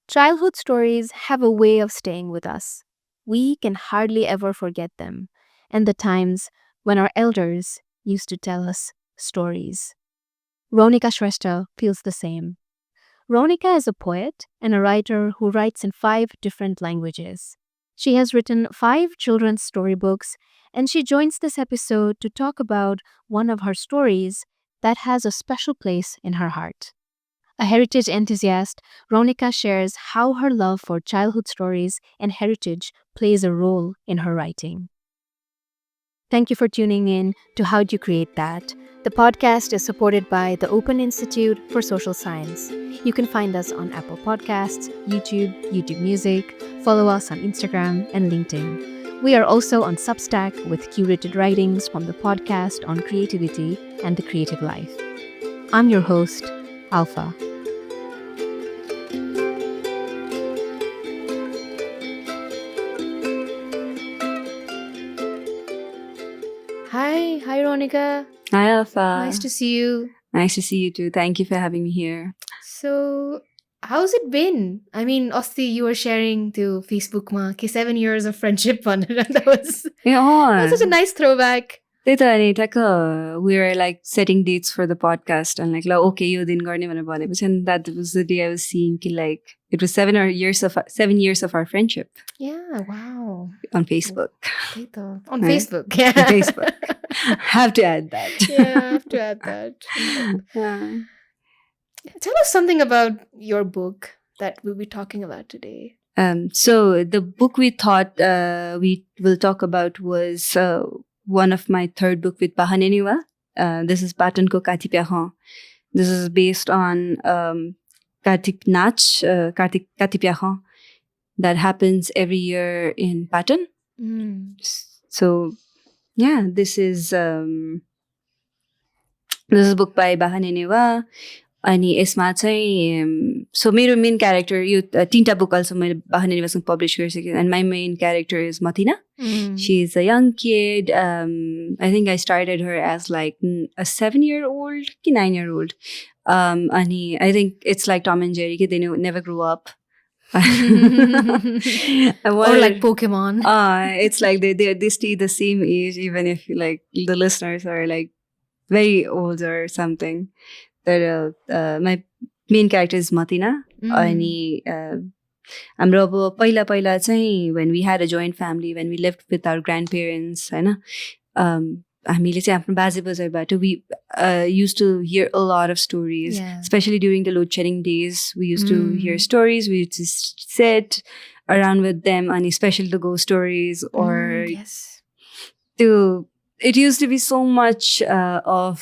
Childhood stories have a way of staying with us. We can hardly ever forget them, and the times when our elders used to tell us stories. Rownika Shrestha feels the same. Rownika is a poet and a writer who writes in 5 different languages. She has written 5 children's storybooks, and she joins this episode to talk about one of her stories that has a special place in her heart. A heritage enthusiast, Rownika shares how her love for childhood stories and heritage plays a role in her writing. Thank you for tuning in to How'd You Create That? The podcast is supported by the Open Institute for Social Science. You can find us on Apple Podcasts, YouTube Music, follow us on Instagram and LinkedIn. We are also on Substack with curated writings from the podcast on creativity and the creative life. I'm your host, Alfa. Hi Rownika. Hi, Alfa. Nice to see you. Nice to see you too. Thank you for having me here. So, how's it been? I mean, Osti, you were sharing to Facebook ma 7 years of friendship on it. That was such a nice throwback. We were like setting dates for the podcast and like, okay, you didn't go anywhere. And that was the day I was seeing like it was 7 years of our friendship. Yeah, wow. On Facebook. On Facebook, yeah. On Facebook. Have to add that. Yeah, have to add that. Tell us something about your book that we'll be talking about today. So the book we thought we will talk about was one of my third book with Bakhan Nyane Wa. This is Patan ko Katipyahan. This is based on Kartik Nach Katipyahan that happens every year in Patan. So yeah, this is a book by Bakhan Nyane Wa. अनि यसमा चाहिँ so मेरो main character यो 3टा book also मैले Bakhan Nyane Wa publish गरिसकेँ and my main character is Matina. She is a young kid. I think I started her as like a 7-year-old ki 9-year-old. And I think it's like Tom and Jerry, they never grew up. Or like Pokemon. It's like they stay the same age, even if like the listeners are like very old or something. My main character is Matina. And हाम्रो अब पहिला चाहिँ when we had a joint family, when we lived with our grandparents, हैन, हामीले चाहिँ आफ्नो बाजे बजाइबाट we used to hear a lot of stories, especially during the load shedding days. We used to hear stories. We used to sit around with them, and especially the ghost stories or it used to be so much of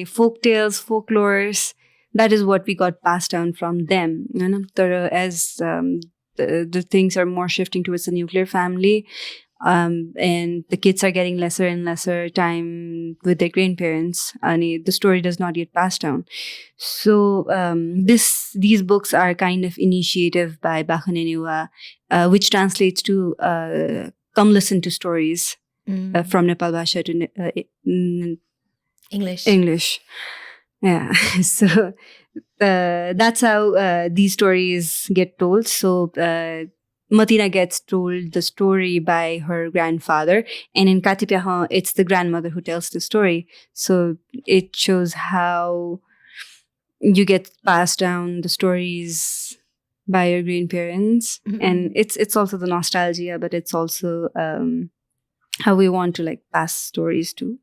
folk tales, folklores. That is what we got passed down from them. As the things are more shifting towards the nuclear family, and the kids are getting lesser and lesser time with their grandparents, and the story does not yet pass down. So these books are kind of initiative by Bakhan Nyane Wa, which translates to come listen to stories from Nepal Bhasa to English. Yeah, so that's how these stories get told. So Matina gets told the story by her grandfather, and in Katipyahan, it's the grandmother who tells the story. So it shows how you get passed down the stories by your grandparents, and it's also the nostalgia, but it's also how we want to like pass stories to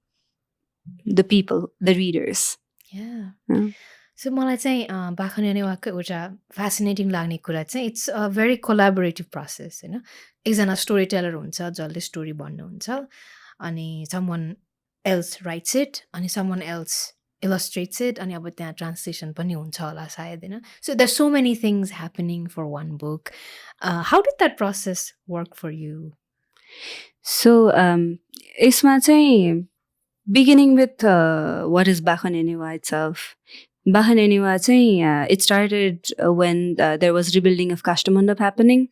the people, the readers. Yeah. So मलाई चाहिँ Bakhan Nyane Waको एउटा फ्यासिनेटिङ लाग्ने कुरा चाहिँ it's a very collaborative process हैन. एकजना story teller हुन्छ जसले स्टोरी भन्नुहुन्छ, अनि समवन एल्स राइट्स इट, अनि समवन एल्स इलस्ट्रेट्स इट, अनि अब त्यहाँ ट्रान्सलेसन पनि हुन्छ होला सायद हैन. So there so many things happening for one book. How did that process work for you? So यसमा चाहिँ beginning with what is Bakhan Nyane Wa itself. Bakhan Nyane Wa चाहिँ it started when there was rebuilding of Kashta Mandap happening.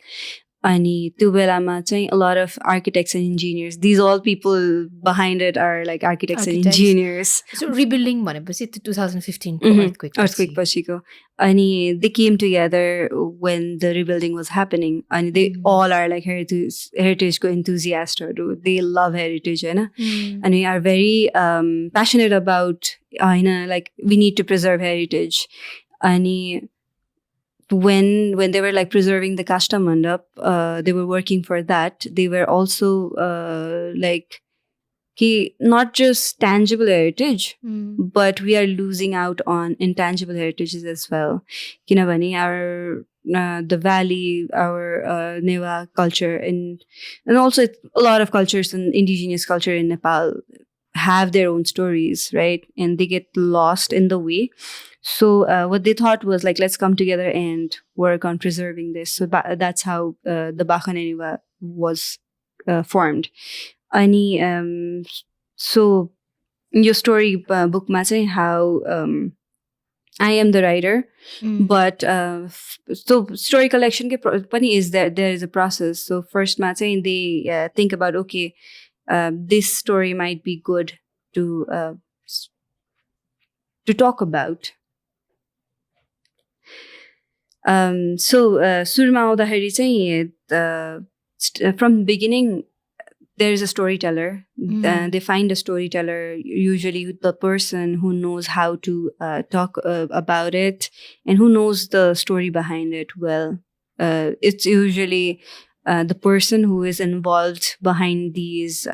Ani त्यो बेलामा चाहिँ a lot of architects and engineers, these all people behind it are like architects and engineers. So rebuilding भनेपछि 2015 earthquake पछिको. अनि they came together when the rebuilding was happening. And they all are like heritage को enthusiasts. They love heritage, Hahn? And we are very passionate about like we need to preserve heritage. And when they were like preserving the Kashta Mandap, they were working for that. They were also like not just tangible heritage, but we are losing out on intangible heritages as well. Kinabani, our the valley, our Newa culture, and also a lot of cultures and indigenous culture in Nepal have their own stories, right? And they get lost in the way. So what they thought was like, let's come together and work on preserving this. So that's how the Bakhan Nyane Wa was formed. Ani so your story book ma चाहिँ how I am the writer, but so story collection ke pani is there is a process. So first ma चाहिँ they think about, okay, this story might be good to talk about. So सुरुमा आउँदाखेरि चाहिँ from the beginning there is a storyteller. They find a storyteller, usually the person who knows how to talk about it and who knows the story behind it well. It's usually the person who is involved behind these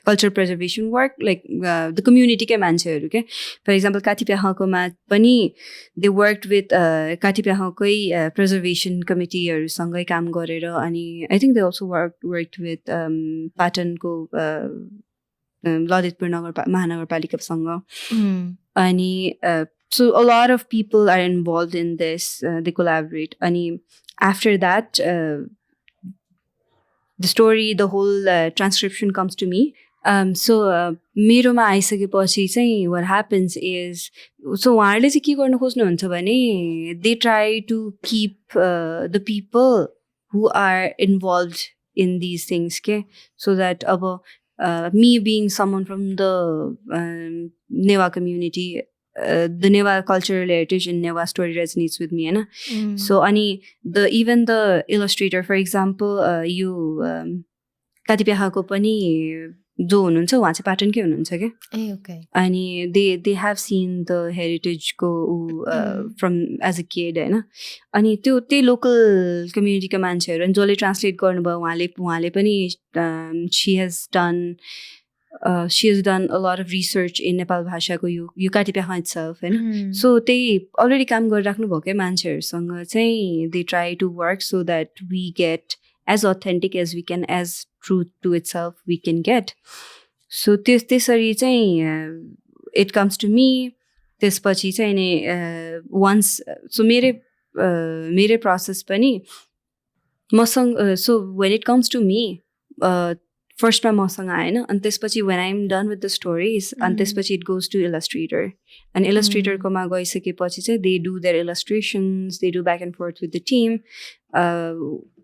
culture preservation work, like the community ke mancheharu, okay? For example, Katipyaha ma pani they worked with Katipyaha kai preservation committee haru sangai काम गरेर, अनि I think they also worked with Patan ko Lalitpur महानगरपालिका सँग. अनि so a lot of people are involved in this, they collaborate. अनि after that the story, the whole transcription comes to me. So मेरोमा आइसकेपछि चाहिँ what happens is, so उहाँहरूले चाहिँ के गर्न खोज्नुहुन्छ भने they try to keep the people who are involved in these things, okay? So that me being someone from the Newa community, the Newa cultural heritage and Newa story resonates with me, होइन? So अनि even the illustrator, for example, you Katipyahaको पनि जो हुनुहुन्छ उहाँ चाहिँ पाटनकै हुनुहुन्छ क्या. अनि they have seen the heritage को from as a kid, होइन? अनि त्यही लोकल कम्युनिटीका मान्छेहरू अनि जसले ट्रान्सलेट गर्नुभयो उहाँले पनि she has done a lot of research in Nepal Bhasa को यो Katipyaha itself, होइन? So त्यही already काम गरिराख्नु भएकै मान्छेहरूसँग चाहिँ they try to work so that we get as authentic as we can, as true to itself we can get. So त्यसरी चाहिँ it comes to me. त्यसपछि चाहिँ नि once, so मेरो process पनि मसँग, so when it comes to me, first मा मसँग आएन, अनि त्यसपछि when I'm done with the stories, अनि त्यसपछि it goes to Illustrator. And Illustrator कोमा गइसकेपछि चाहिँ they do their illustrations, they do back and forth with the team,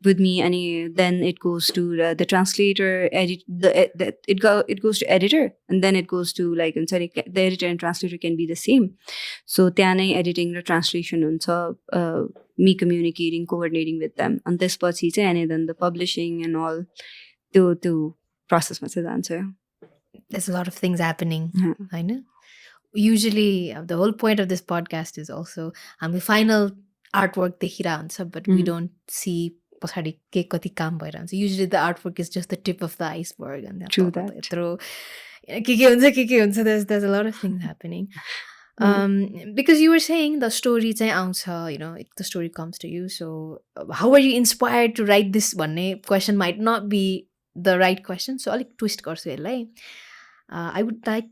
with me, and then it goes to the translator, it goes to editor, and then it goes to like the editor and translator can be the same. So त्यहाँ नै editing र translation हुन्छ, me communicating, coordinating with them, and त्यसपछि चाहिँ and then the publishing and all त्यो process मा चाहिँ जान्छ. There's a lot of things happening, I know. Usually the whole point of this podcast is also the final artwork देखिरा हुन्छ, but we don't see पछाडि के कति काम भइरहन्छ. Usually the artwork is just the tip of the iceberg, and true that यत्रो के हुन्छ, there's a lot of things happening. Because you were saying the story चाहिँ आउँछ, the story comes to you. So how were you inspired to write this भन्ने question might not be the right question, so अलिक twist गर्छु यसलाई. I would like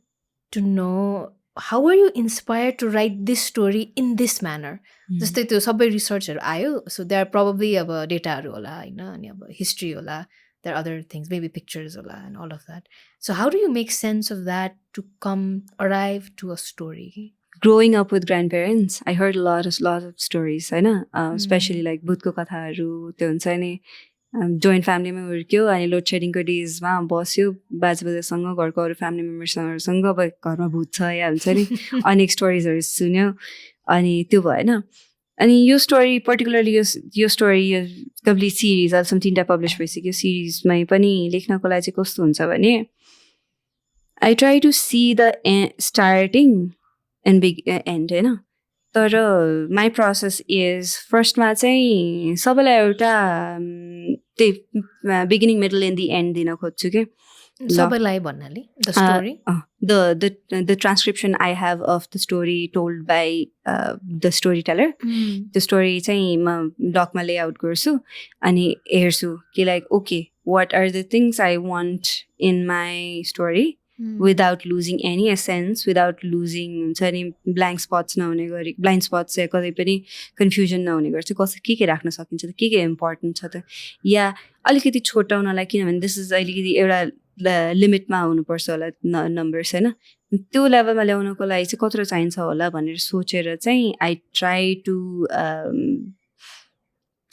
to know, how were you inspired to write this story in this manner? जस्तै त्यो सबै रिसर्चहरू आयो, so there are probably अब डेटाहरू होला होइन, अनि अब हिस्ट्री होला, there are other things, maybe pictures होला and all of that. So how do you make sense of that to arrive to a story? growing up with grandparents, I heard a lot of stories, होइन, especially like भूतको कथाहरू, त्यो हुन्छ नि, joint फ्यामिलीमा हुर्क्यो अनि load सेडिङको डेजमा बस्यो बाजेबोजूसँग, घरको अरू फ्यामिली मेम्बर्ससँग, अब घरमा भूत छ या हुन्छ नि, अनेक स्टोरिजहरू सुन्यो अनि त्यो भएन. अनि यो स्टोरी पर्टिकुलरली यो स्टोरी यो कम्प्लिट सिरिज अहिलेसम्म 3टा पब्लिस भइसक्यो. सिरिजमै पनि लेख्नको लागि चाहिँ कस्तो हुन्छ भने, I try to see the starting and big end, होइन. तर माई प्रोसेस इज फर्स्टमा चाहिँ सबैलाई एउटा त्यही beginning middle and the end दिन खोज्छु कि. सबैलाई भन्नाले the story, the transcription I have of the story told by the storyteller. त्यो स्टोरी चाहिँ म डकमा लेआउट गर्छु अनि हेर्छु कि like okay what are the things I want in my story without losing any essence, without losing हुन्छ नि blank spots नहुने गरी, ब्लाइन्ड स्पट्स चाहिँ कतै पनि कन्फ्युजन नहुने गर्छु. कसै के राख्न सकिन्छ त, के इम्पोर्टेन्ट छ त, या अलिकति छोटाउनलाई, किनभने दिस इज अलिकति एउटा लिमिटमा हुनुपर्छ होला नम्बर्स, होइन. त्यो लेभलमा ल्याउनको लागि चाहिँ कत्रो चाहिन्छ होला भनेर सोचेर चाहिँ I try to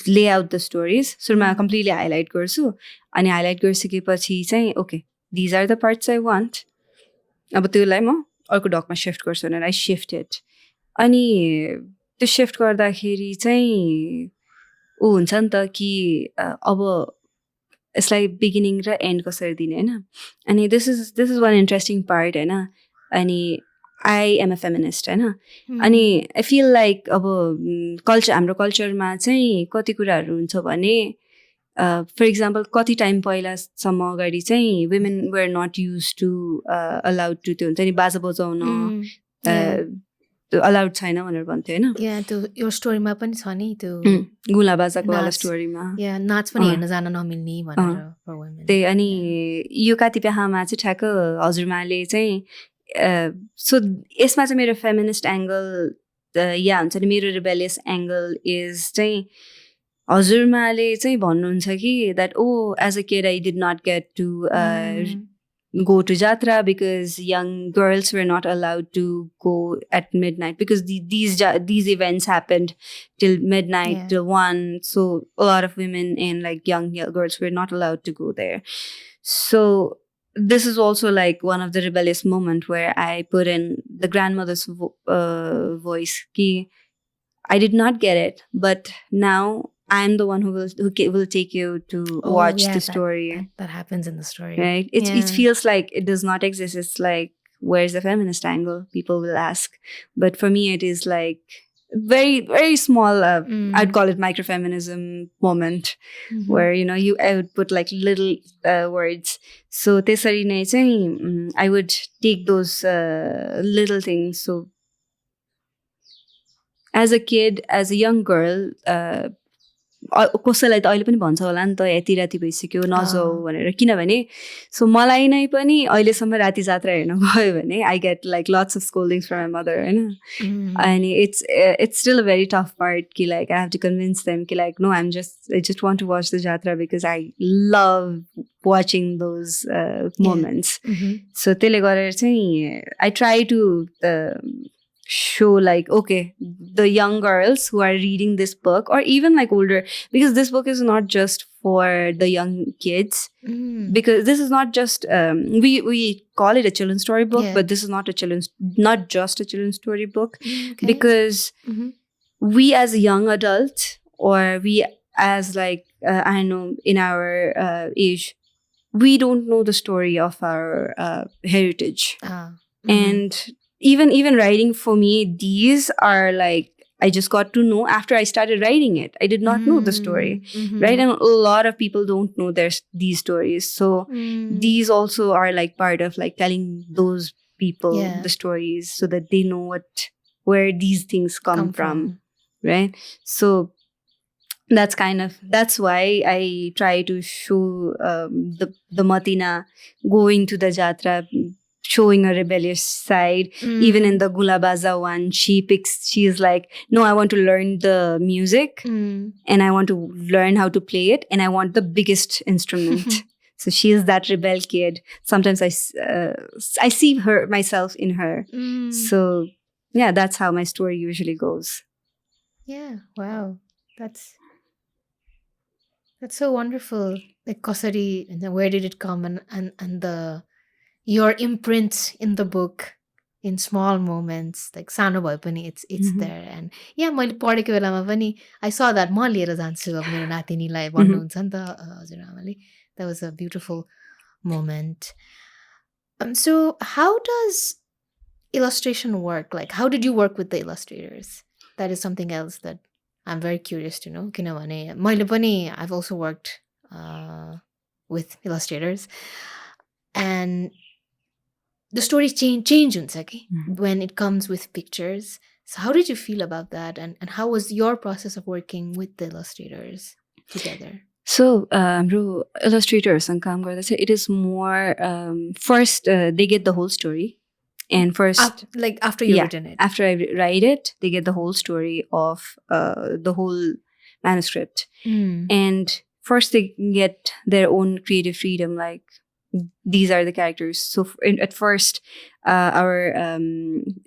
lay out the stories. सुरुमा कम्प्लिटली हाइलाइट गर्छु अनि हाइलाइट गरिसकेपछि चाहिँ okay these are the parts I want. अब त्यसलाई म अर्को डकमा सिफ्ट गर्छु भनेर आई सिफ्ट इट. अनि त्यो सिफ्ट गर्दाखेरि चाहिँ ऊ हुन्छ नि त कि अब यसलाई बिगिनिङ र एन्ड कसरी दिने, होइन. अनि this is one interesting part, होइन. अनि आई एम अ फेमिनिस्ट, होइन. अनि आई फिल लाइक अब हाम्रो कल्चरमा चाहिँ कति कुराहरू हुन्छ भने, फर इक्जाम्पल कति टाइम पहिलासम्म अगाडि चाहिँ women were not used to allowed to त्यो हुन्छ नि बाजा बजाउन अलाउड छैन भनेर भन्थ्यो, होइन. त्यो यो स्टोरीमा पनि छ नि त्यो गुला बाजाको वाला स्टोरीमा नाच पनि हेर्न जान नमिल्ने भनेर. त्यही. अनि यो कातिप्याहामा चाहिँ ठ्याक्क हजुरमाले चाहिँ सो यसमा चाहिँ मेरो फेमिनिस्ट एङ्गल या हुन्छ नि मेरो रिबेलियस एङ्गल इज चाहिँ हजुरमाले चाहिँ भन्नुहुन्छ कि that oh as a kid I did not get to go to jatra because young girls were not allowed to go at midnight because these events happened till midnight, till 1, so a lot of women and like young girls were not allowed to go there. So this is also like one of the rebellious moment where I put in the grandmother's voice ki I did not get it, but now I'm the one who will take you to watch the story. That happens in the story, right? It feels like it does not exist. It's like, where's the feminist angle? People will ask, but for me, it is like very, very small. I'd call it micro-feminism moment, where I would put like little words. So tesari nai chahi I would take those little things. So as a kid, as a young girl. कसैलाई त अहिले पनि भन्छ होला नि त यति राति भइसक्यो नजाऊ भनेर, किनभने सो मलाई नै पनि अहिलेसम्म राति जात्रा हेर्न गयो भने I get like lots of scoldings from my mother, होइन. अनि it's still a very tough part कि like I have to convince them कि like no I just want to watch the jatra because I love watching those moments. So त्यसले गरेर चाहिँ I try to show like okay the young girls who are reading this book or even like older, because this book is not just for the young kids, because this is not just we call it a children's story book, but this is not just a children's story book, because we as a young adult or we as like I know in our age we don't know the story of our heritage. And even writing for me, these are like I just got to know after I started writing it. I did not know the story, right? And a lot of people don't know these stories. So these also are like part of like telling those people the stories so that they know where these things come from, right? So that's why I try to show the Matina going to the jatra, showing a rebellious side. Even in the Gula Baza one, she's like, no, I want to learn the music and I want to learn how to play it and I want the biggest instrument. So she is that rebel kid. Sometimes I see myself in her. So yeah, that's how my story usually goes. Yeah, wow. That's so wonderful. Like Kosari, and then where did it come, and the your imprint in the book in small moments, like Sano Boy Pani, it's Mhm. there. And yeah, मैले पढेको बेलामा पनि I saw that म लिएर जान्छु अब मेरो नातिनीलाई Mhm. भन्नुहुन्छ नि त हजुरआमाले. That was a beautiful moment. So how does illustration work? Like, how did you work with the illustrators? That is something else that I'm very curious to know. किनभने मैले पनि I've also worked with illustrators, and the story change हुन्छ कि when it comes with pictures. So how did you feel about that, and how was your process of working with the illustrators together? So, हाम्रो illustrators काम गर्दा चाहिँ it is more first they get the whole story, and first Like after you've written it. after I write it, they get the whole story of the whole manuscript, and first they get their own creative freedom. Like, these are the characters. So at first, our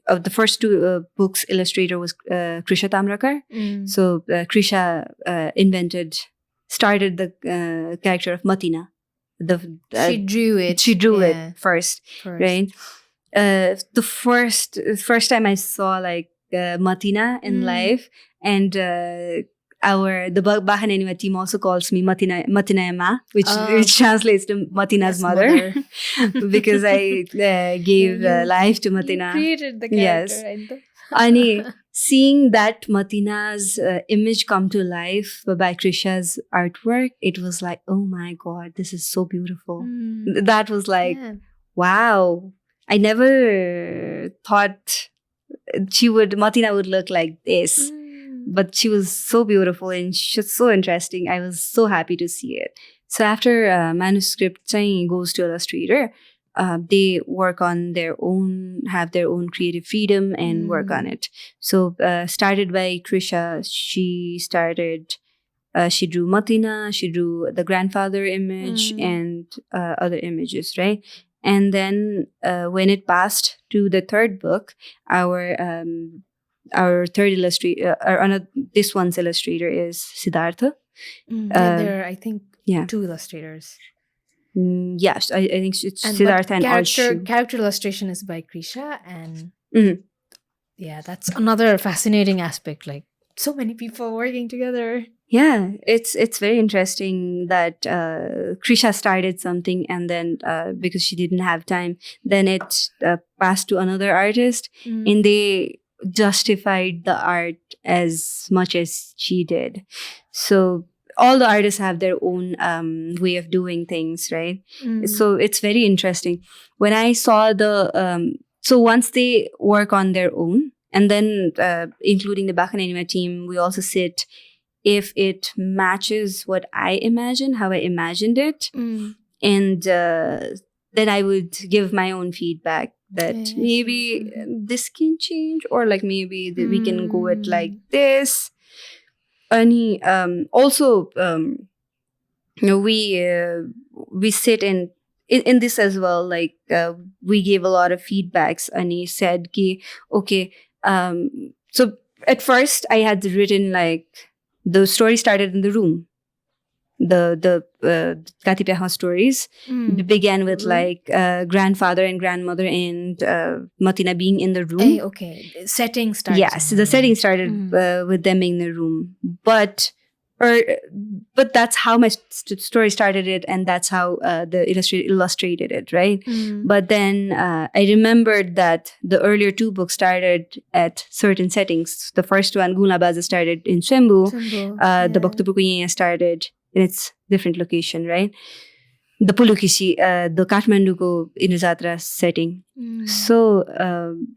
of the first two books, illustrator was Krisha Tamrakar. So Krisha started the character of Matina. She drew it. She drew it first, right? The first time I saw like Matina in life, and the Bakhan Nyane Wa team also calls me Matina Ma, which translates to Matina's mother, because I gave life to Matina. You created the character, right? Ani, seeing that Matina's image come to life by Krisha's artwork, it was like, oh my God, this is so beautiful. That was like, wow. I never thought Matina would look like this. But she was so beautiful and she's so interesting. I was so happy to see it. So after manuscript goes to illustrator, they work on their own, have their own creative freedom and work on it. So started by Krisha, she drew Matina, she drew the grandfather image and other images, right? And then when it passed to the third book, our third illustrator, this one's illustrator is Siddhartha. There are, I think, two illustrators. Yes, I think it's Siddhartha and character illustration is by Krisha, and yeah, that's another fascinating aspect. Like, so many people working together. Yeah, it's very interesting that Krisha started something, and then because she didn't have time, then it passed to another artist, and they justified the art as much as she did. So all the artists have their own way of doing things, right? So it's very interesting. When I saw so once they work on their own, and then including the Bakhan Nyane Wa team, we also sit if it matches what I imagined, how I imagined it, and then I would give my own feedback that maybe this can change, or like maybe we can go it like this. And also, we sit in this as well. Like we gave a lot of feedbacks, and he said, okay, so at first I had written like the story started in the room. The Katipeha stories began with like grandfather and grandmother and Matina being in the room. Okay, setting started. Yes, the setting started with them in the room, but that's how my story started it, and that's how the illustrator illustrated it, right? But then I remembered that the earlier two books started at certain settings. The first one, Gula Baza, started in Swembu. The Bhaktapurko started in its different location, right? The Pulukishi, the Kathmanduko Inuzatra setting. So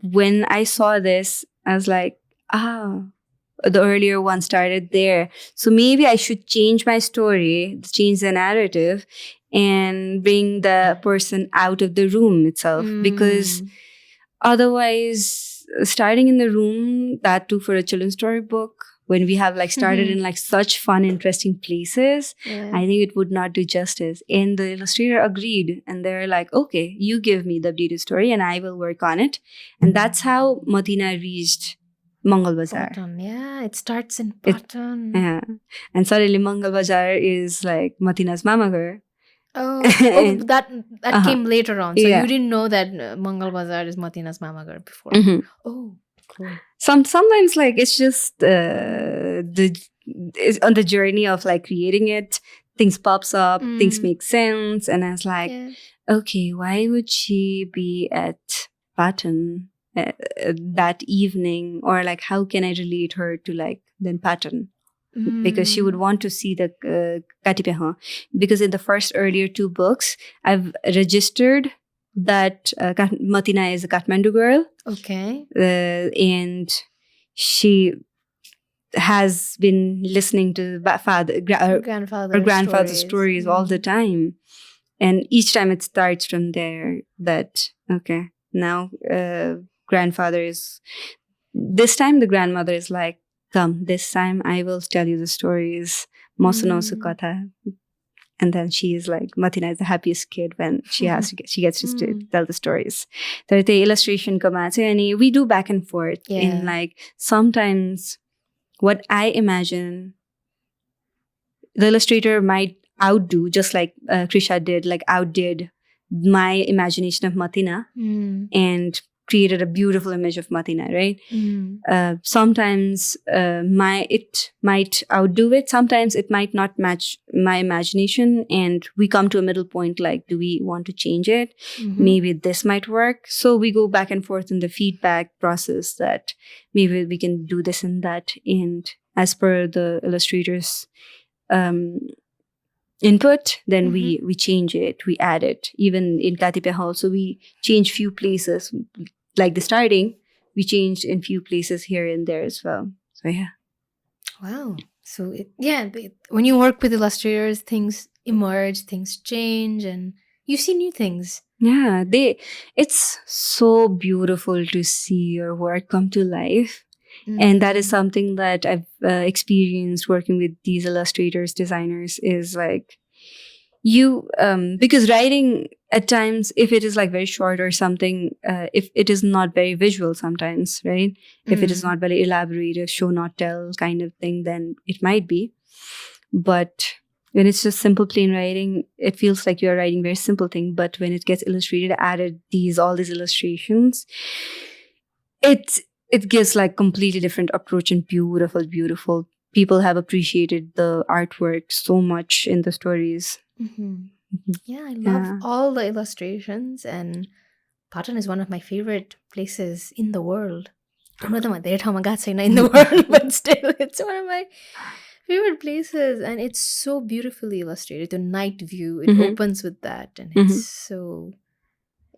when I saw this, I was like, the earlier one started there. So maybe I should change my story, change the narrative, and bring the person out of the room itself. Because otherwise, starting in the room, that too for a children's storybook, when we have like started in like such fun, interesting places, Yeah. I think it would not do justice. And the illustrator agreed, and they're like, okay, you give me the updated story and I will work on it. And that's how Matina reached Mangal Bazaar. Patan. Yeah, it starts in It- Patan. Yeah. And suddenly Mangal Bazaar is like Matina's mamagar. Oh, And- that Uh-huh. came later on. So Yeah. you didn't know that Mangal Bazaar is Matina's Mamagar before. Mhm. Oh, cool. Sometimes like it's just it's on the journey of like creating it, things pops up, things Mm. make sense, and I was like, Yeah. okay, why would she be at Patan that evening, or like how can I relate her to like then Patan? Because she would want to see the Katipeha. Because in the first earlier 2 books, I've registered that Matina is a Kathmandu girl, Okay. and she has been listening to her grandfather's stories all the time. And each time it starts from there that, okay, now grandfather is, this time the grandmother is like, come, this time I will tell you the stories. Mosuno sukata. And then she is like, Matina is the happiest kid when she gets to tell the stories. There the illustration comes, and we do back and forth. Yeah. In like sometimes what I imagine the illustrator might outdo, just like Krisha did, like outdid my imagination of Matina and created a beautiful image of Matina, right? Sometimes it might outdo it. Sometimes it might not match my imagination, and we come to a middle point. Like, do we want to change it? Maybe this might work. So we go back and forth in the feedback process that maybe we can do this and that. And as per the illustrator's input, then we change it, we add it. Even in Katipeha also, we change few places. Like the starting, we changed in few places here and there as well. So yeah. Wow. So when you work with illustrators, things emerge, things change, and you see new things. Yeah, it's so beautiful to see your work come to life. And that is something that I've experienced working with these illustrators, designers, is like you, because writing at times, if it is like very short or something, if it is not very visual sometimes, right? If it is not very elaborate, a show not tell kind of thing, then it might be. But when it's just simple plain writing, it feels like you're writing very simple thing. But when it gets illustrated, added all these illustrations, it gives like completely different approach and beautiful. People have appreciated the artwork so much in the stories. Yeah, I love all the illustrations, and Patan is one of my favorite places in the world. I don't know my in the world, but still, it's one of my favorite places, and it's so beautifully illustrated. The night view, it opens with that, and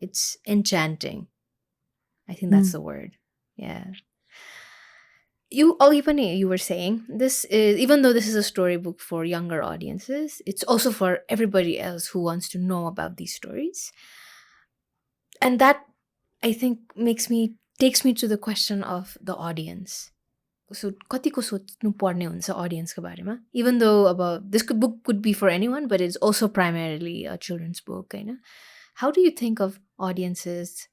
it's enchanting. I think that's the word. Yeah. You were saying this is, even though this is a storybook for younger audiences, it's also for everybody else who wants to know about these stories. And that, I think, takes me to the question of the audience. So कतिको सोच्नु पर्ने हुन्छ audience को बारेमा, even though about this book could be for anyone, but it's also primarily a children's book, Hahn? How do you think of audiences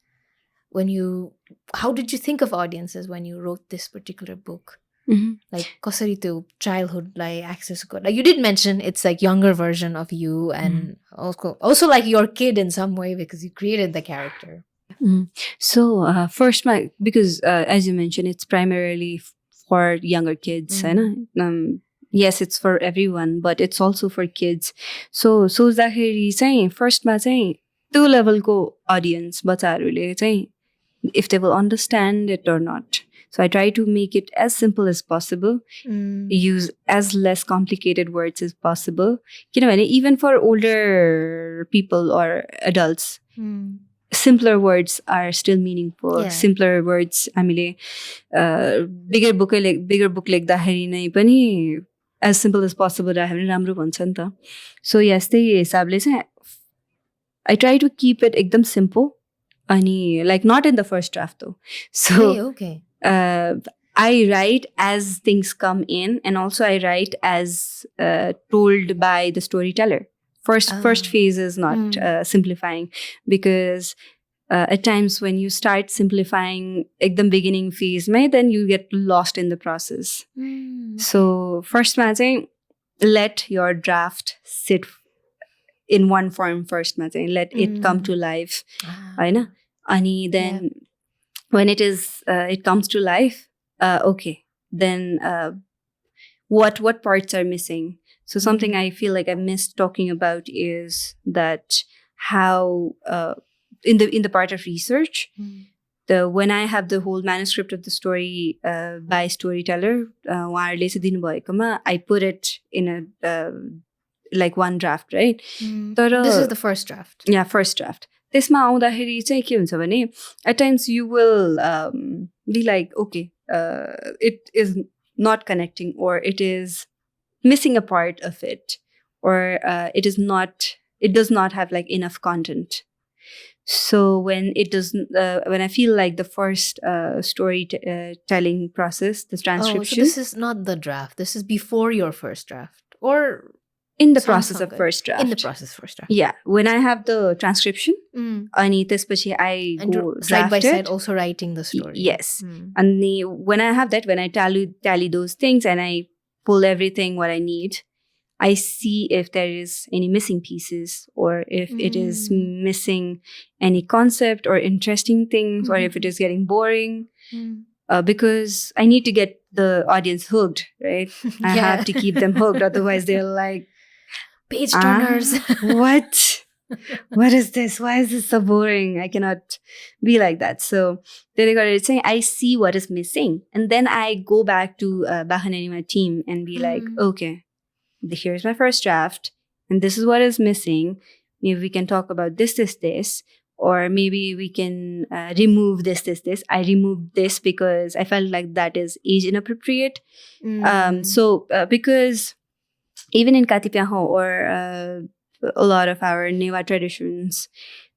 how did you think of audiences when you wrote this particular book? Like कसरी त्यो childhoodलाई access गर्दा, you did mention it's like younger version of you, and also like your kid in some way because you created the character. So first, because as you mentioned, it's primarily for younger kids. Yes, it's for everyone, but it's also for kids. So सोच्दाखेरि चाहिँ फर्स्टमा चाहिँ त्यो लेभलको audience बच्चाहरूले चाहिँ if they will understand it or not. So I try to make it as simple as possible, use as less complicated words as possible. Even for older people or adults, simpler words are still meaningful. Yeah. Simpler words, bigger book लेख्दाखेरि नै पनि as simple as possible राख्यो भने राम्रो भन्छ नि त. So yes, त्यही हिसाबले चाहिँ I try to keep it एकदम simple. Like not in the first draft though. So okay. I write as things come in, and also I write as told by the storyteller. First phase is not simplifying, because at times when you start simplifying the beginning phase, then you get lost in the process. So first ma चाहिँ let your draft sit in one form first ma चाहिँ let it come to life, Hahn? Ani then when it comes to life, okay, then what parts are missing? So something I feel like I missed talking about is that how in the part of research, when I have the whole manuscript of the story by storyteller, I put it in a like one draft, right? This is the first draft. Yeah, first draft. त्यसमा आउँदाखेरि चाहिँ के हुन्छ भने at times you will be like, okay, it is not connecting, or it is missing a part of it, or it does not have like enough content. So when I feel like the first storytelling process, the transcription. So this is not the draft. This is before your first draft, or in the process of first draft. In the process of first draft. Yeah, when I have the transcription, अनि त्यसपछि I go side by draft it. side also writing the story. Yes, and when I have that, when I tally those things and I pull everything what I need, I see if there is any missing pieces, or if it is missing any concept or interesting things, or if it is getting boring. Because I need to get the audience hooked, right? I have to keep them hooked, otherwise they're like, page turners. What is this? Why is this so boring? I cannot be like that. So it's saying I see what is missing, and then I go back to Bakhan Nyane Wa team and be like, okay, here's my first draft, and this is what is missing. Maybe we can talk about this, or maybe we can remove this. I removed this because I felt like that is age inappropriate. So because even in Katipyaho or a lot of our Newa traditions,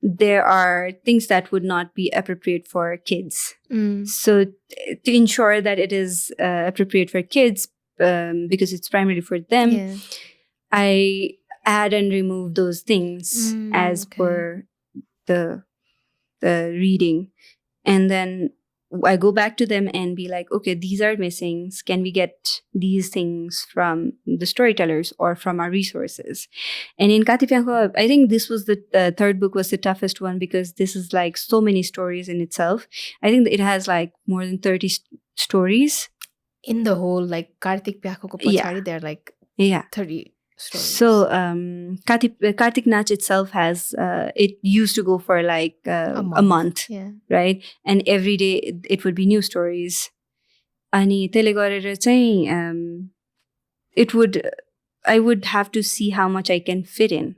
there are things that would not be appropriate for kids. So to ensure that it is appropriate for kids, because it's primarily for them, I add and remove those things as per the reading. And then I go back to them and be like, okay, these are missing. Can we get these things from the storytellers or from our resources? And in Katipyaho, I think this was the third book was the toughest one, because this is like so many stories in itself. I think that it has like more than 30 stories. In the whole, like Kartik Pyako ko pachadi, there are like 30 stories. So Kartik Nach itself has it used to go for like a month, right? And every day it would be new stories. Ani tele garera चाहिँ I would have to see how much I can fit in,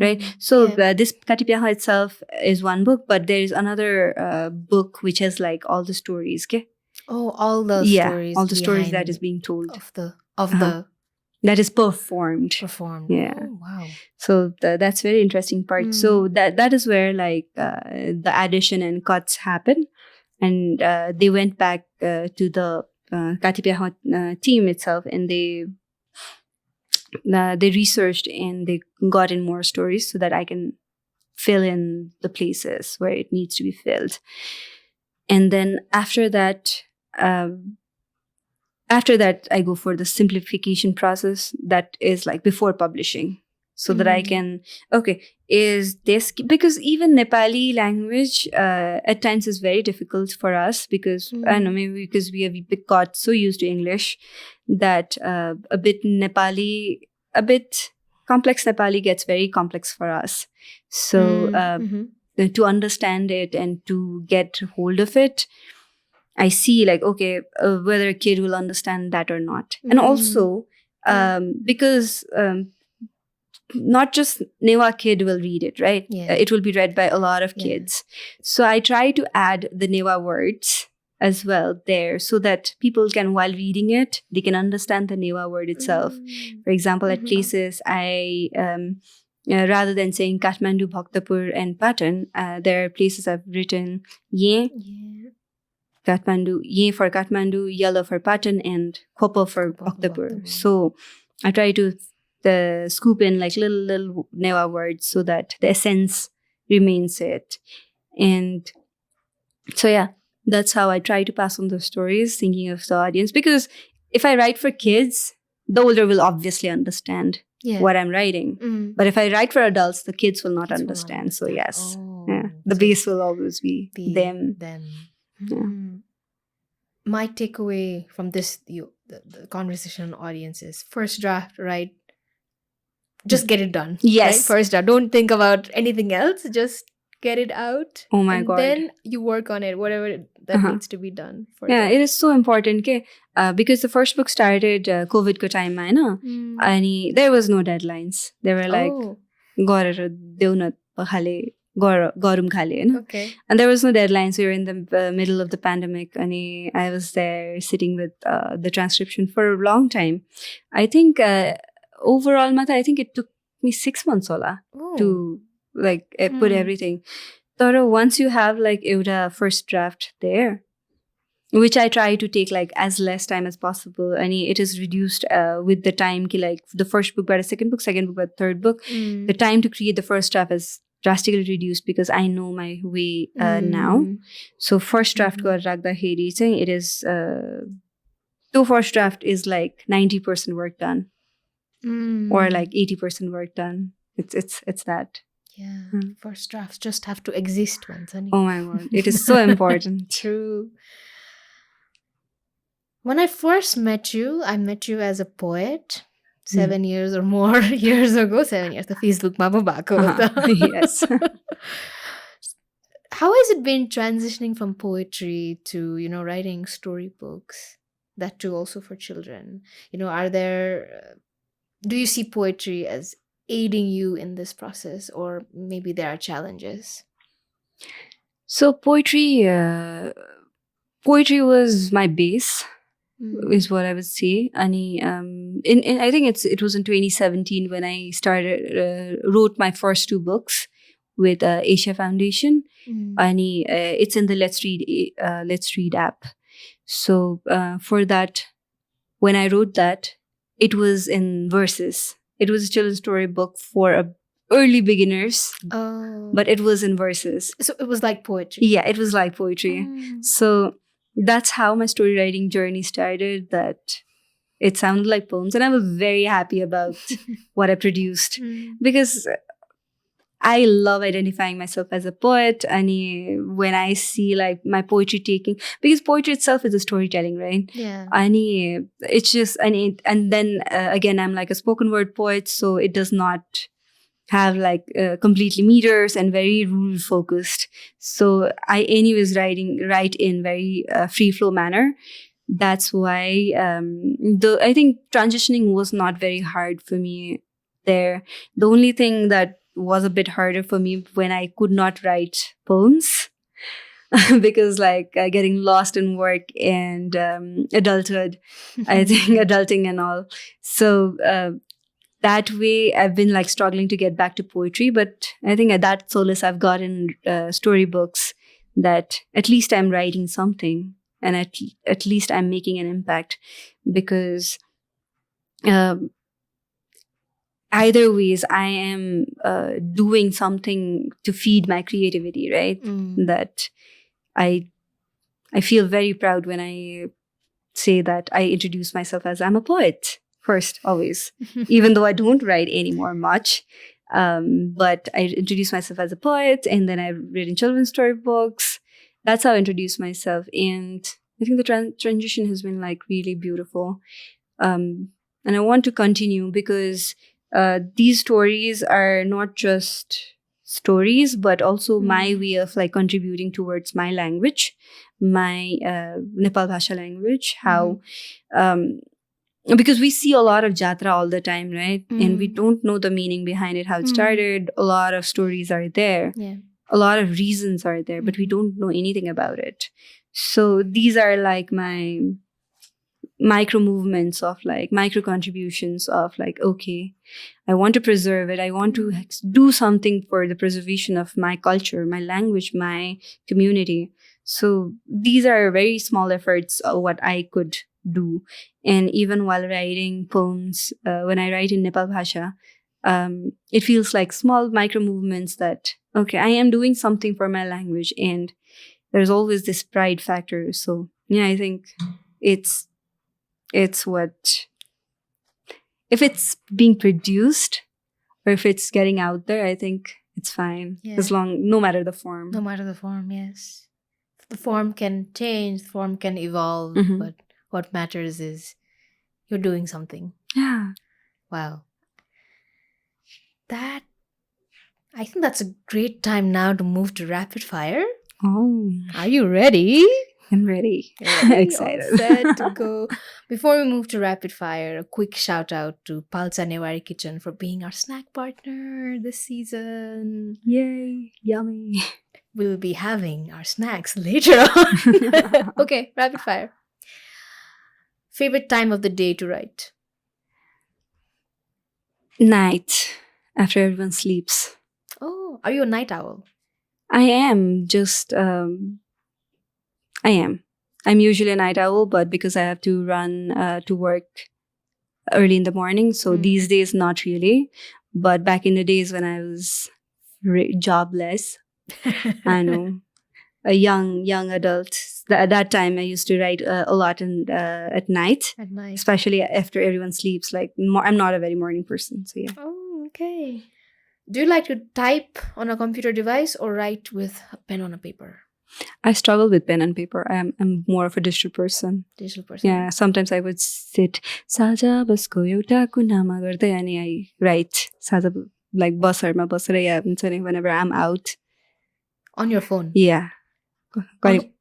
right? So this Katipyaha itself is one book, but there is another book which has like all the stories, okay? Oh, all the stories. All the stories that is being told of the that is performed. Yeah. Oh, wow. So that's very interesting part. So that is where like the addition and cuts happen, and they went back to the Katipyaho team itself, and they researched and they got in more stories so that I can fill in the places where it needs to be filled. And then after that, I go for the simplification process that is like before publishing, so that I can, okay, is this, because even Nepali language at times is very difficult for us, because I don't know, maybe because we have got so used to English that a bit complex Nepali gets very complex for us. So to understand it and to get hold of it, I see like, okay, whether a kid will understand that or not. And also, because not just Newa kid will read it, right? It will be read by a lot of kids. So I try to add the Newa words as well there, so that people can, while reading it, they can understand the Newa word itself. For example, at places, I rather than saying Kathmandu, Bhaktapur and Patan, there are places I've written ye. Kathmandu, Ye for Kathmandu, Yellow for Patan, and Khopa for Bhaktapur. So I try to scoop in like little Newa words so that the essence remains it. And so yeah, that's how I try to pass on those stories, thinking of the audience. Because if I write for kids, the older will obviously understand what I'm writing. But if I write for adults, the kids will not understand. So yes, the base will always be them. My takeaway from this, the conversation on audience is first draft, right? Just get it done. Yes. Right? First draft. Don't think about anything else. Just get it out. Oh my God. Then you work on it, whatever that needs to be done. It is so important. Because the first book started COVID ko time, and there was no deadlines. They were like, "Garer deuna khale, garum khale." Okay. And there was no deadlines. We were in the middle of the pandemic, and I was there sitting with the transcription for a long time. I think overall, Mata, I think it took me 6 months to like put everything. But once you have like a first draft there, which I try to take like as less time as possible, and it is reduced with the time. Like the first book by the second book by the third book, the time to create the first draft is drastically reduced because I know my way now. So first draft ko ragda heri chai, it is to first draft is like 90% work done, or like 80% work done. It's that. Yeah, first drafts just have to exist once. Oh my God, it is so important. True. When I first met you, I met you as a poet 7 years or more years ago. 7 years. The Facebook mama bako. Yes. How has it been transitioning from poetry to, writing storybooks? That too also for children. Do you see poetry as aiding you in this process, or maybe there are challenges? So poetry was my base, is what I would say. And I think it was in 2017 when I wrote my first 2 books with Asia Foundation. And it's in the Let's Read app. So for that, when I wrote that, it was in verses. It was a children's story book for early beginners, but it was in verses. So it was like poetry. Yeah, it was like poetry. So that's how my story writing journey started, that it sounded like poems. And I was very happy about what I produced because I love identifying myself as a poet. And when I see like my poetry because poetry itself is a storytelling, right? Yeah. And it's just, and then again, I'm like a spoken word poet, so it does not have like completely meters and very rule focused. So I anyways write in very free flow manner. That's why I think transitioning was not very hard for me there. The only thing that was a bit harder for me when I could not write poems because like getting lost in work and adulthood, I think adulting and all. So that way I've been like struggling to get back to poetry, but I think at that solace I've gotten storybooks, that at least I'm writing something and at least I'm making an impact, because either ways I am doing something to feed my creativity, right? That I feel very proud when I say that I introduce myself as I'm a poet first, always, even though I don't write anymore much. But I introduce myself as a poet, and then I've written children's storybooks. That's how I introduce myself. And I think the transition has been like really beautiful. And I want to continue because these stories are not just stories, but also my way of like contributing towards my language, my Nepal Bhasa language. How because we see a lot of jatra all the time, right? And we don't know the meaning behind it, how it started. A lot of stories are there. Yeah. A lot of reasons are there, but we don't know anything about it. So these are like my micro movements of like micro contributions of like, okay, I want to preserve it. I want to do something for the preservation of my culture, my language, my community. So these are very small efforts of what I could do. And even while writing poems, when I write in Nepal Bhasa, it feels like small micro movements that, okay, I am doing something for my language, and there's always this pride factor. So yeah, I think it's what, if it's being produced or if it's getting out there, I think it's fine. Yeah. As long, no matter the form. No matter the form, yes. The form can change, the form can evolve, Mhm. but what matters is you're doing something. Yeah. Wow. I think that's a great time now to move to rapid fire. Oh, Are you ready? I'm ready. Ready? Excited. All set to go. Before we move to rapid fire, a quick shout out to Palcha Newari Kitchen for being our snack partner this season. Yay. Yummy. We'll be having our snacks later on. Okay, rapid fire. Favorite time of the day to write? Night, after everyone sleeps. Oh, are you a night owl? I am just, I am. I'm usually a night owl, but because I have to run to work early in the morning, so these days, not really. But back in the days when I was jobless, I know, a young adult. At that time, I used to write a lot at night, At night. especially after everyone sleeps. Like, I'm not a very morning person, so yeah. Oh, okay. Do you like to type on a computer device or write with a pen on a paper? I struggle with pen and paper. I'm more of a digital person. Digital person. Yeah, sometimes I would sit साझा बसको एउटा कुनामा गर्दै अनि I write साझा like बसरमा बसेर या हुन्छ नि whenever I'm out. On your phone? Yeah.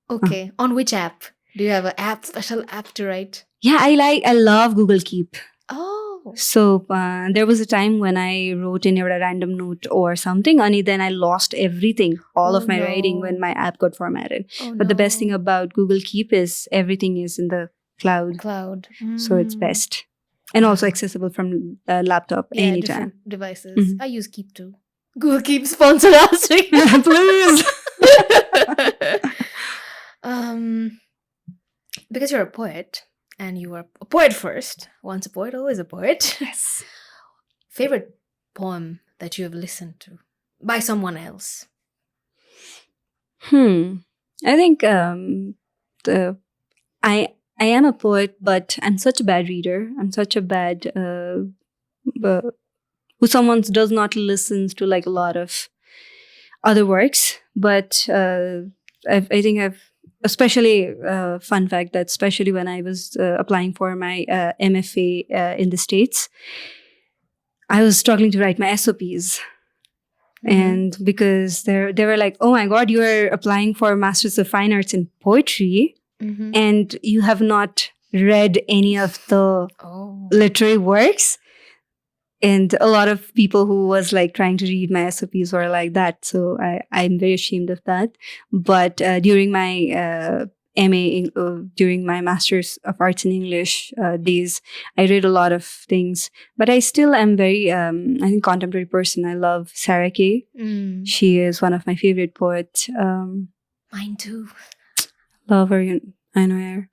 Okay. On which app? Do you have an special app to write? Yeah, I love Google Keep. Oh. So there was a time when I wrote in a random note or something, and then I lost everything, all of my writing when my app got formatted. But the best thing about Google Keep is everything is in the cloud. So it's best. And also accessible from the laptop anytime. Different devices. I use Keep too. Google Keep sponsor us. Please. Because you're a poet, and you are a poet first. Once a poet, always a poet. Yes. Favorite poem that you have listened to by someone else? I think I am a poet, but I'm such a bad reader. I'm such a bad who someone does not listen to like a lot of other works. But I think I've especially fun fact that especially when I was applying for my MFA in the States, I was struggling to write my SOPs. And because they were like, oh my God, you are applying for Masters of Fine Arts in Poetry and you have not read any of the literary works. And a lot of people who was like trying to read my SOPs were like that. So I'm very ashamed of that. But during my MA, during my Masters of Arts in English days, I read a lot of things. But I still am very, I think, contemporary person. I love Sarah Kay. She is one of my favorite poets. Mine too. Love her. I know her.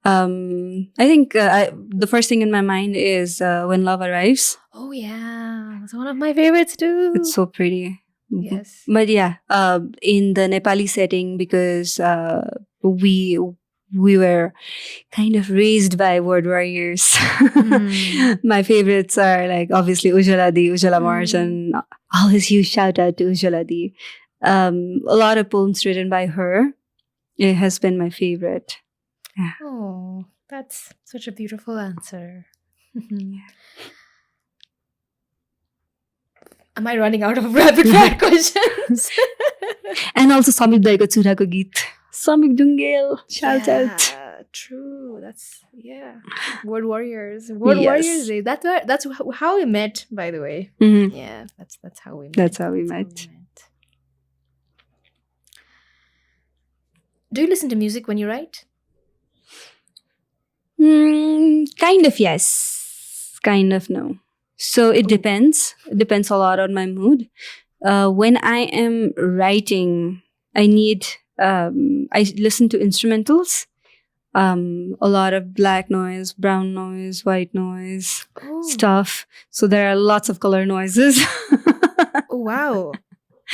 I think the first thing in my mind is When Love Arrives. Oh yeah, it's one of my favorites too. It's so pretty. Yes. But yeah, in the Nepali setting, because we were kind of raised by word warriors. My favorites are like obviously Ujjwala Di, Ujjwala March, and always huge shout out to Ujjwala Di. A lot of poems written by her. It has been my favorite. Yeah. Oh, that's such a beautiful answer. Am I running out of rapid fire questions? And also Samik Daiko Churako Geet. Samik Dungel. Shout out. True. That's Word Warriors. Word Warriors Day. That's how we met, by the way. Yeah, that's how we met. That's how we met. Do you listen to music when you write? Kind of yes. Kind of no. So it depends. It depends a lot on my mood. When I am writing, I need I listen to instrumentals. A lot of black noise, brown noise, white noise stuff. So there are lots of color noises. Oh, wow.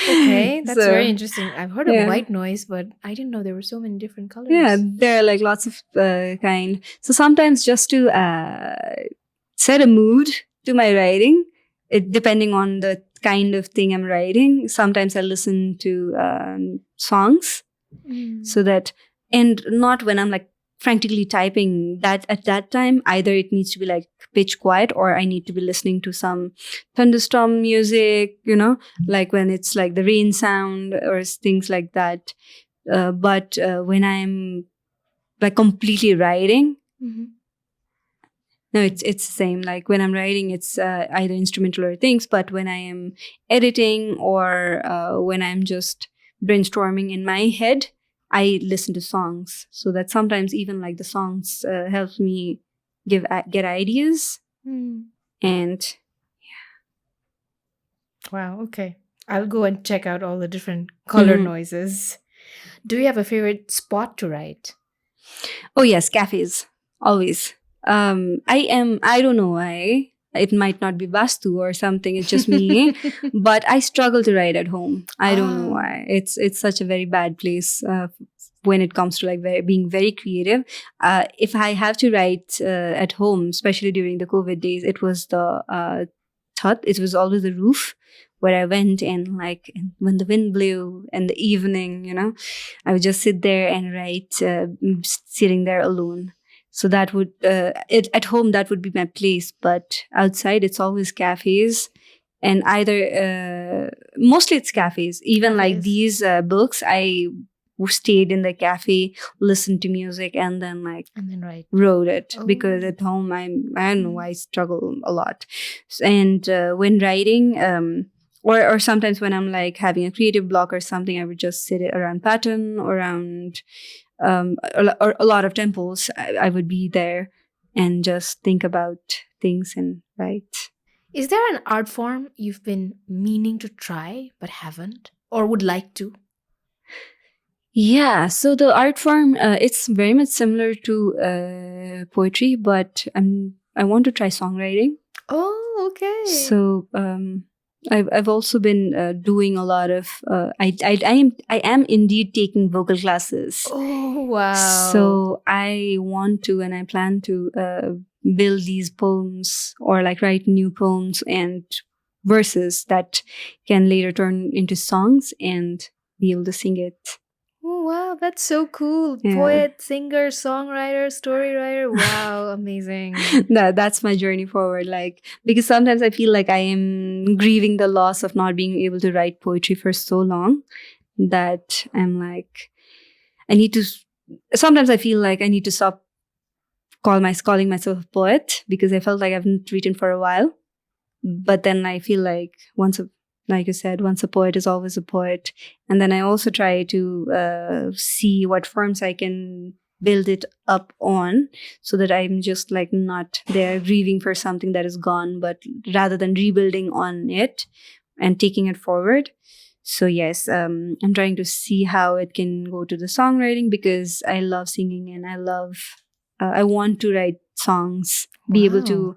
Okay, that's So, very interesting. I've heard of yeah. white noise, but I didn't know there were so many different colors. Yeah, there are like lots of kind. So sometimes just to set a mood to my writing, depending on the kind of thing I'm writing, sometimes I listen to songs. So that, and not when I'm like frantically typing, that at that time, either it needs to be like pitch quiet or I need to be listening to some thunderstorm music, like when it's like the rain sound or things like that. But when I'm like completely writing, no, it's the same. Like when I'm writing, it's either instrumental or things. But when I am editing or when I'm just brainstorming in my head, I listen to songs. So that sometimes even like the songs helps me get ideas. And wow, okay. I'll go and check out all the different color noises. Do you have a favorite spot to write? Oh yes, cafes. Always. I don't know why. It might not be Vastu or something. It's just me. But I struggle to write at home. I don't know why. It's such a very bad place when it comes to like being very creative. If I have to write at home, especially during the COVID days, it was the That it was always the roof where I went, and like when the wind blew in the evening, I would just sit there and write, sitting there alone. So that would, at home, that would be my place. But outside, it's always cafes. And either, mostly it's cafes. Even like these books, I stayed in the cafe, listened to music, and then wrote it. Because at home, I don't know, I struggle a lot. And when writing, or sometimes when I'm like having a creative block or something, I would just sit around Patan, around or a lot of temples. I would be there and just think about things and write. Is there an art form you've been meaning to try but haven't, or would like to? Yeah, so the art form, it's very much similar to poetry, but I want to try songwriting. Oh, okay. So I've also been doing a lot of I am indeed taking vocal classes. Oh, wow. So I want to, and I plan to build these poems or like write new poems and verses that can later turn into songs and be able to sing it. Oh, wow, that's so cool. Yeah. Poet, singer, songwriter, story writer. Wow, amazing. That's my journey forward. Like, because sometimes I feel like I am grieving the loss of not being able to write poetry for so long that I'm like, sometimes I feel like I need to stop calling myself a poet, because I felt like I haven't written for a while. But then I feel like like you said, once a poet is always a poet. And then I also try to see what forms I can build it up on, so that I'm just like not there grieving for something that is gone, but rather than rebuilding on it and taking it forward. So yes, I'm trying to see how it can go to the songwriting, because I love singing and I want to write songs, be able to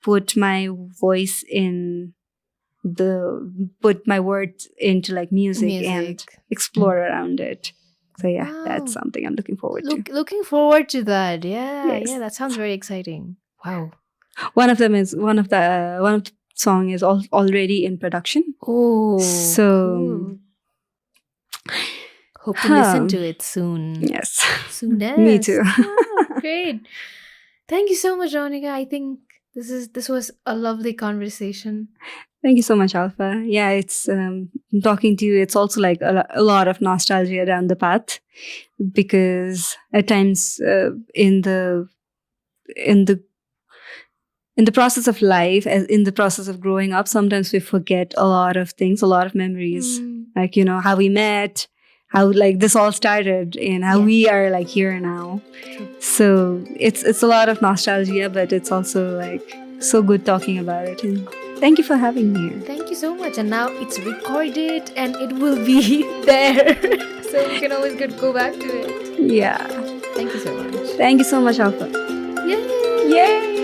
put my voice in put my words into like music. And explore around it. So yeah, that's something I'm looking forward to. Looking forward to that. Yeah, Yes. yeah, that sounds very exciting. Wow. One of the song is already in production. Oh, so cool. Hope to listen to it soon. Yes. Soonest. Me too. Great. Thank you so much, Rownika. I think this was a lovely conversation. Thank you so much, Alpha. Yeah, it's talking to you. It's also like a lot of nostalgia down the path, because at times in the process of life, in the process of growing up, sometimes we forget a lot of things, a lot of memories, like how we met, how like this all started, and how we are like here now. True. So it's a lot of nostalgia, but it's also like so good talking about it. And thank you for having me here. Thank you so much. And now it's recorded and it will be there. So So we can always go back to it. Yeah. Thank you so much. Thank you so much, Alfa. Yay! Yay!